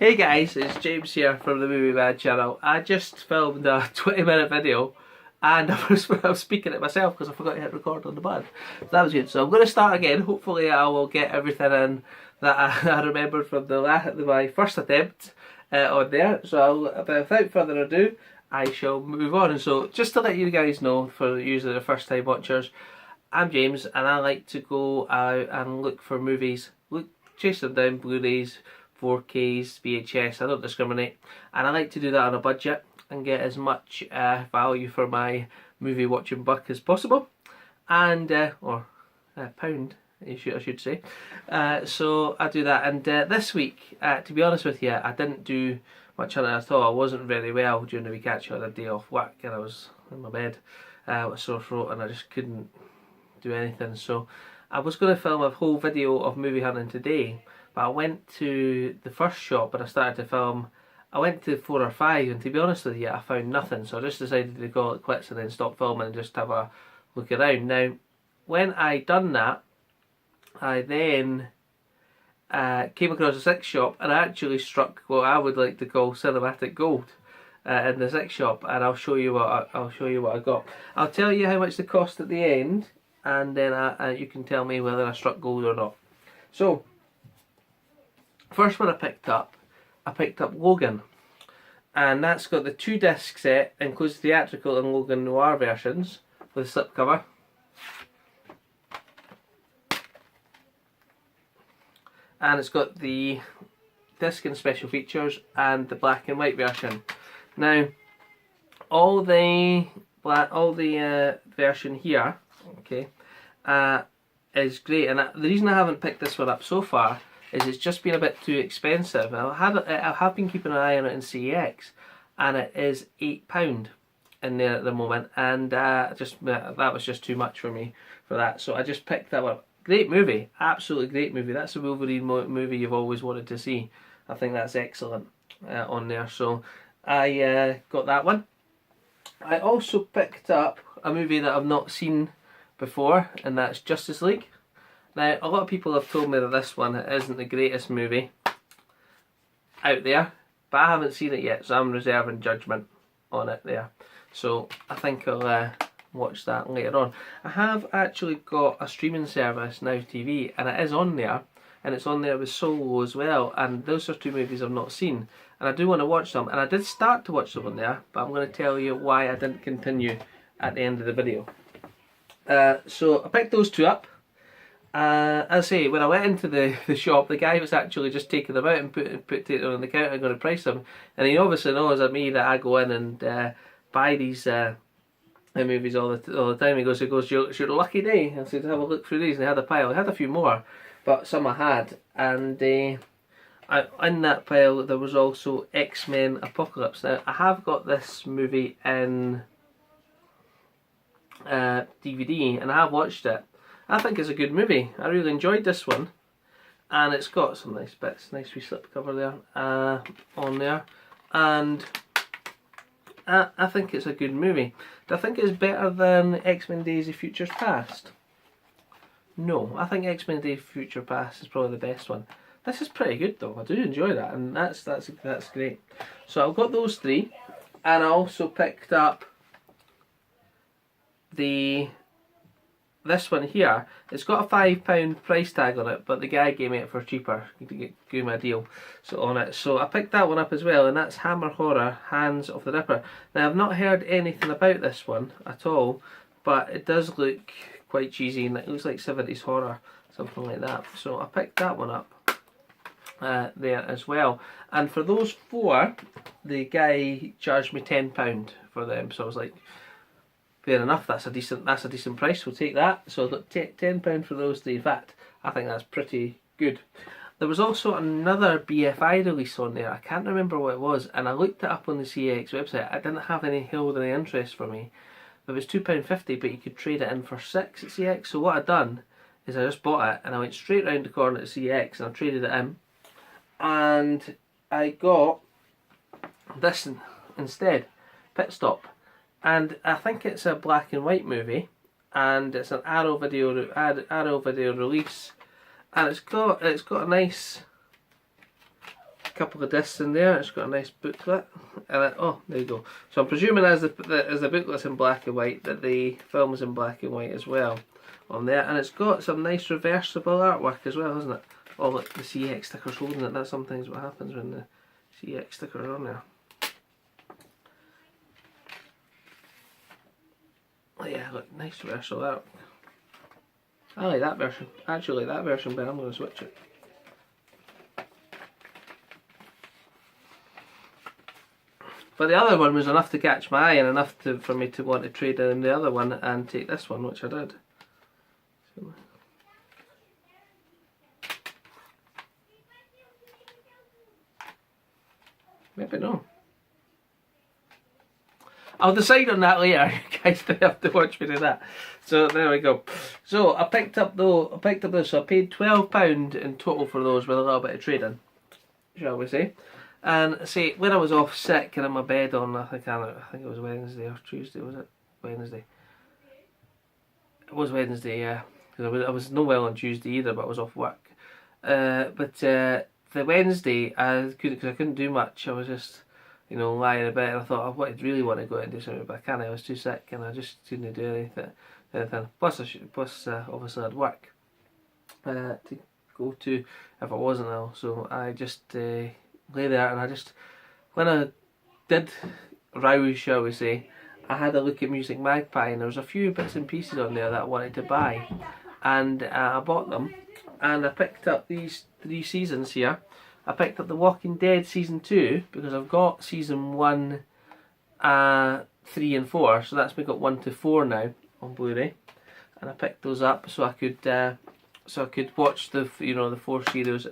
Hey guys, it's James here from the Movie Man channel. I just filmed a 20-minute video and I was speaking it myself because I forgot to hit record on the button. So that was good. So I'm going to start again. Hopefully I will get everything in that I remembered from my first attempt on there. So without further ado, I shall move on. And so just to let you guys know, for usually the first time watchers, I'm James and I like to go out and look for movies, chase them down, Blu-rays, 4Ks, VHS, I don't discriminate, and I like to do that on a budget and get as much value for my movie watching buck as possible, and or pound I should say. So I do that, and this week, to be honest with you, I didn't do much on it at all. I wasn't very well during the week. Actually, I had a day off work and I was in my bed with a sore throat and I just couldn't do anything. So I was going to film a whole video of movie hunting today, but I went to the first shop and I started to film. I went to 4 or 5 and to be honest with you, I found nothing, so I just decided to call it quits and then stop filming and just have a look around. Now when I done that, I then came across a 6 shop and I actually struck what I would like to call cinematic gold in the 6 shop, and I'll show you what I got. I'll tell you how much they cost at the end, and then you can tell me whether I struck gold or not. So first one I picked up Logan, and that's got the 2-disc set, includes theatrical and Logan Noir versions with a slipcover. And it's got the disc and special features and the black and white version. Now, all the version here, okay, is great. And the reason I haven't picked this one up so far is it's just been a bit too expensive. I have been keeping an eye on it in CEX, and it is £8 in there at the moment, and that was just too much for me for that. So I just picked that one up. Great movie, absolutely great movie. That's a Wolverine movie you've always wanted to see. I think that's excellent on there. So I got that one. I also picked up a movie that I've not seen before, and that's Justice League. Now, a lot of people have told me that this one isn't the greatest movie out there, but I haven't seen it yet, so I'm reserving judgment on it there. So I think I'll watch that later on. I have actually got a streaming service, Now TV, and it is on there, and it's on there with Solo as well, and those are 2 movies I've not seen, and I do want to watch them, and I did start to watch them on there, but I'm going to tell you why I didn't continue at the end of the video. So I picked those 2 up. As I say, when I went into the shop, the guy was actually just taking them out and put it on the counter and going to price them, and he obviously knows at me that I go in and buy these movies all the time. He goes, your lucky day. I said, have a look through these, and I had a pile. I had a few more, but some I had, and in that pile there was also X-Men Apocalypse. Now I have got this movie in DVD, and I have watched it. I think it's a good movie. I really enjoyed this one, and it's got some nice bits, nice wee slipcover there on there, and I think it's a good movie. Do I think it's better than X-Men Days of Future Past? No, I think X-Men Days of Future Past is probably the best one. This is pretty good though. I do enjoy that, and that's great. So I've got those 3, and I also picked up this one here. It's got a £5 price tag on it, but the guy gave me it for cheaper. He gave me a deal on it. So I picked that one up as well, and that's Hammer Horror, Hands of the Ripper. Now I've not heard anything about this one at all, but it does look quite cheesy, and it looks like 70s horror, something like that. So I picked that one up there as well. And for those 4, the guy charged me £10 for them. So I was like, fair enough, that's a decent price, we'll take that. So I got £10 for those 3. In fact, I think that's pretty good. There was also another BFI release on there. I can't remember what it was, and I looked it up on the CEX website. I didn't have any held any interest for me. It was £2.50, but you could trade it in for 6 at CEX. So what I'd done is I just bought it, and I went straight round the corner to CEX, and I traded it in, and I got this instead, Pit Stop. And I think it's a black and white movie, and it's an Arrow video release, and it's got a nice couple of discs in there. It's got a nice booklet. Oh, there you go. So I'm presuming as the booklet's in black and white, that the film is in black and white as well on there. And it's got some nice reversible artwork as well, hasn't it? Oh, look, the CX sticker's holding it. That's sometimes what happens when the CX sticker is on there. Oh yeah, look, nice reversal artwork. I like that version. I actually like that version, but I'm going to switch it. But the other one was enough to catch my eye and enough for me to want to trade in the other one and take this one, which I did. So, maybe no. I'll decide on that later. You guys don't have to watch me do that. So there we go. So I picked up those. So I paid £12 in total for those with a little bit of trading, shall we say? And see, when I was off sick and in my bed on, I think it was Wednesday or Tuesday, was it? Wednesday. It was Wednesday, yeah. Because I was no well on Tuesday either, but I was off work. But the Wednesday, because I couldn't do much. I was just, you know, lying in bed, and I thought I really want to go out and do something, but I can't. I was too sick, and I just couldn't do anything. Plus, obviously I'd work to go to if I wasn't ill. So I just lay there, and when I did rouse, shall we say, I had a look at Music Magpie, and there was a few bits and pieces on there that I wanted to buy, and I bought them, and I picked up these 3 seasons here. I picked up The Walking Dead season 2 because I've got season 1, 3 and 4, so that's me got 1 to 4 now on Blu-ray, and I picked those up so I could watch the 4 series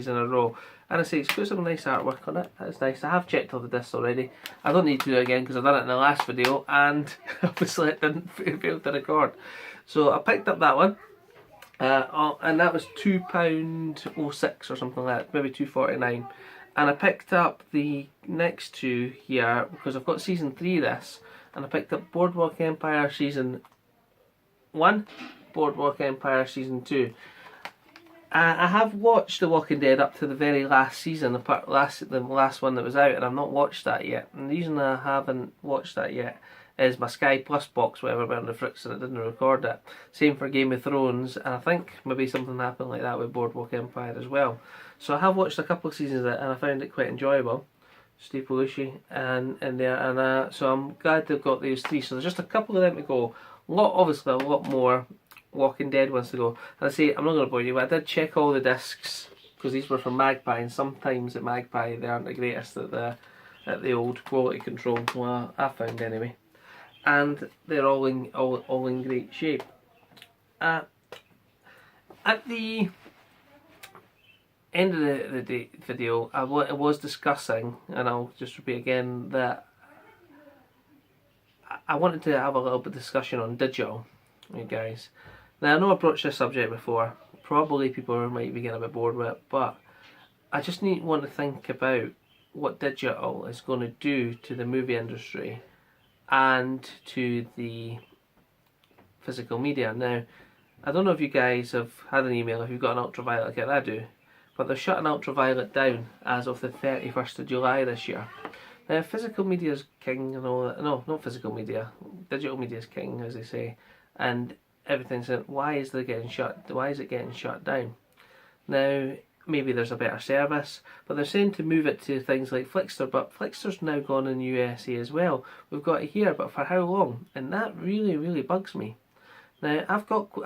in a row. And I say it's got some nice artwork on it. That's nice. I have checked all the discs already. I don't need to do it again because I've done it in the last video, and obviously it didn't fail to record. So I picked up that one, and that was £2.06 or something like that, maybe £2.49. And I picked up the next 2 here because I've got season 3 this, and I picked up Boardwalk Empire season 1, Boardwalk Empire season 2. I have watched The Walking Dead up to the very last season, the last one that was out, and I've not watched that yet. And the reason I haven't watched that yet is my Sky Plus box, whatever, went on the fritz and it didn't record it. Same for Game of Thrones, and I think maybe something happened like that with Boardwalk Empire as well. So I have watched a couple of seasons of it, and I found it quite enjoyable. Steve Belushi and in there, and so I'm glad they've got these 3. So there's just a couple of them to go. Obviously a lot more Walking Dead ones to go. And I say, I'm not going to bore you, but I did check all the discs because these were from Magpie, and sometimes at Magpie they aren't the greatest at the old quality control. Well, I found anyway, and they're all in great shape. At the end of the video, I was discussing, and I'll just repeat again, that I wanted to have a little bit of discussion on digital, you guys. Now I know I broached this subject before, probably people might be getting a bit bored with it, but I just want to think about what digital is going to do to the movie industry and to the physical media. Now, I don't know if you guys have had an email, if you've got an ultraviolet kit, I do, but they're shutting ultraviolet down as of the 31st of July this year. Now, physical media is king and all that. No, not physical media. Digital media is king, as they say. And everything's in. Why is it getting shut down? Now, maybe there's a better service, but they're saying to move it to things like Flixster, but Flixster's now gone in the USA as well. We've got it here, but for how long? And that really, really bugs me. Now,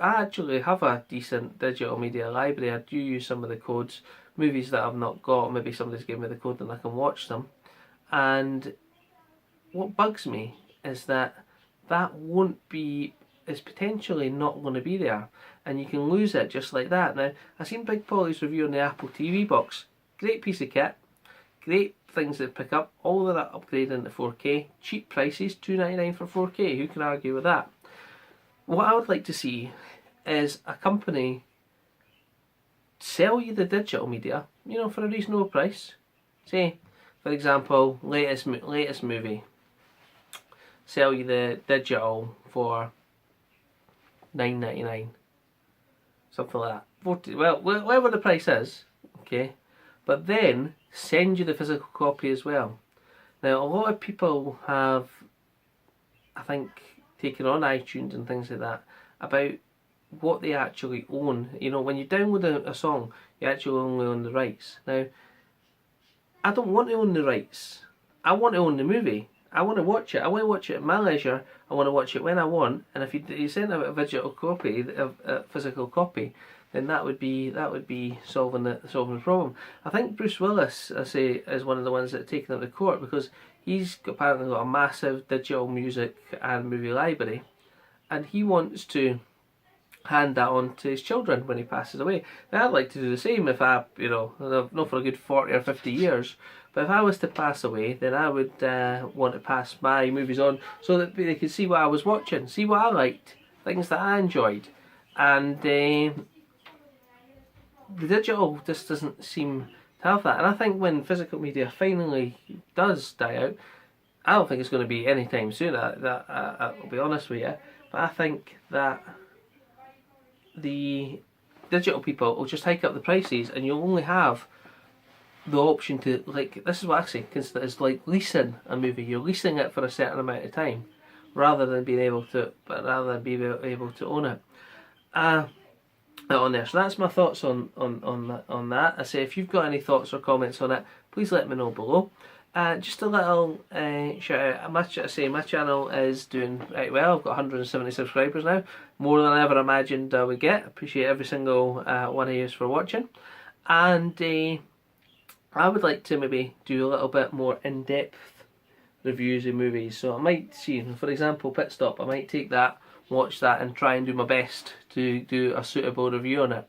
I actually have a decent digital media library. I do use some of the codes. Movies that I've not got, maybe somebody's given me the code and I can watch them. And what bugs me is that is potentially not going to be there, and you can lose it just like that. Now, I've seen Big Polly's review on the Apple TV box. Great piece of kit, great things that pick up, all of that upgrade into 4K, cheap prices, $2.99 for 4K, who can argue with that? What I would like to see is a company sell you the digital media, for a reasonable price. Say, for example, latest movie, sell you the digital for $9.99, something like that. 40, well, whatever the price is, okay. But then send you the physical copy as well. Now, a lot of people have, I think, taken on iTunes and things like that about what they actually own. You know, when you download a song, you actually only own the rights. Now, I don't want to own the rights. I want to own the movie. I want to watch it. I want to watch it at my leisure. I want to watch it when I want. And if you send out a digital copy, a physical copy, then that would be solving the problem. I think Bruce Willis, I say, is one of the ones that are taken it to court because he's apparently got a massive digital music and movie library, and he wants to hand that on to his children when he passes away. Now, I'd like to do the same if I, not for a good 40 or 50 years, but if I was to pass away, then I would want to pass my movies on so that they could see what I was watching, see what I liked, things that I enjoyed. And the digital just doesn't seem to have that. And I think when physical media finally does die out, I don't think it's going to be anytime soon, I'll be honest with you, but I think that the digital people will just hike up the prices and you'll only have the option to, like, this is what I say, consider it's like leasing a movie. You're leasing it for a certain amount of time rather than being able to own it. On there. So that's my thoughts on that. I say if you've got any thoughts or comments on it, please let me know below. Just a little shout out. My channel is doing right well. I've got 170 subscribers now, more than I ever imagined I would get. Appreciate every single one of you for watching, and I would like to maybe do a little bit more in-depth reviews of movies. So I might see, for example, Pit Stop. I might take that, watch that, and try and do my best to do a suitable review on it.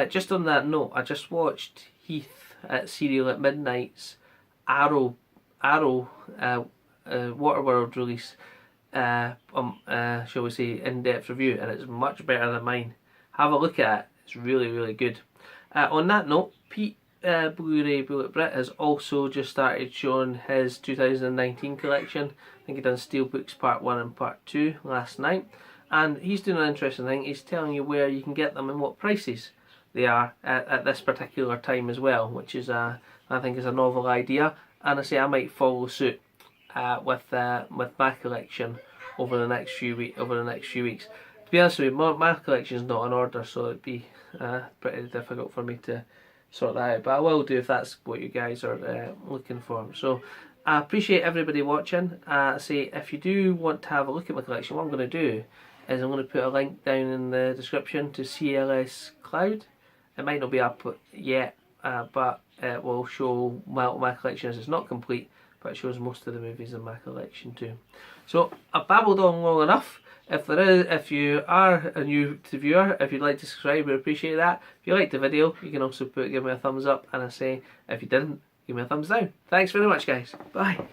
Just on that note, I just watched Heath at Serial at Midnight's Arrow Waterworld release, shall we say, in-depth review, and it's much better than mine. Have a look at it, it's really, really good. On that note, Pete Blu-ray Bullet Brit has also just started showing his 2019 collection. I think he done Steelbooks Part 1 and Part 2 last night, and he's doing an interesting thing. He's telling you where you can get them and what prices they are at this particular time as well, which is I think is a novel idea, and I say I might follow suit with my collection over the next few weeks. To be honest with you, my collection is not in order, so it'd be pretty difficult for me to sort that out, but I will do if that's what you guys are looking for. So I appreciate everybody watching. Say if you do want to have a look at my collection, what I'm going to do is I'm going to put a link down in the description to CLS Cloud. It might not be up yet, but it will show what my collection is. It's not complete, but it shows most of the movies in my collection too. So I've babbled on long enough. If you are a new viewer, if you'd like to subscribe, we appreciate that. If you liked the video, you can also give me a thumbs up, and I say if you didn't, give me a thumbs down. Thanks very much, guys. Bye.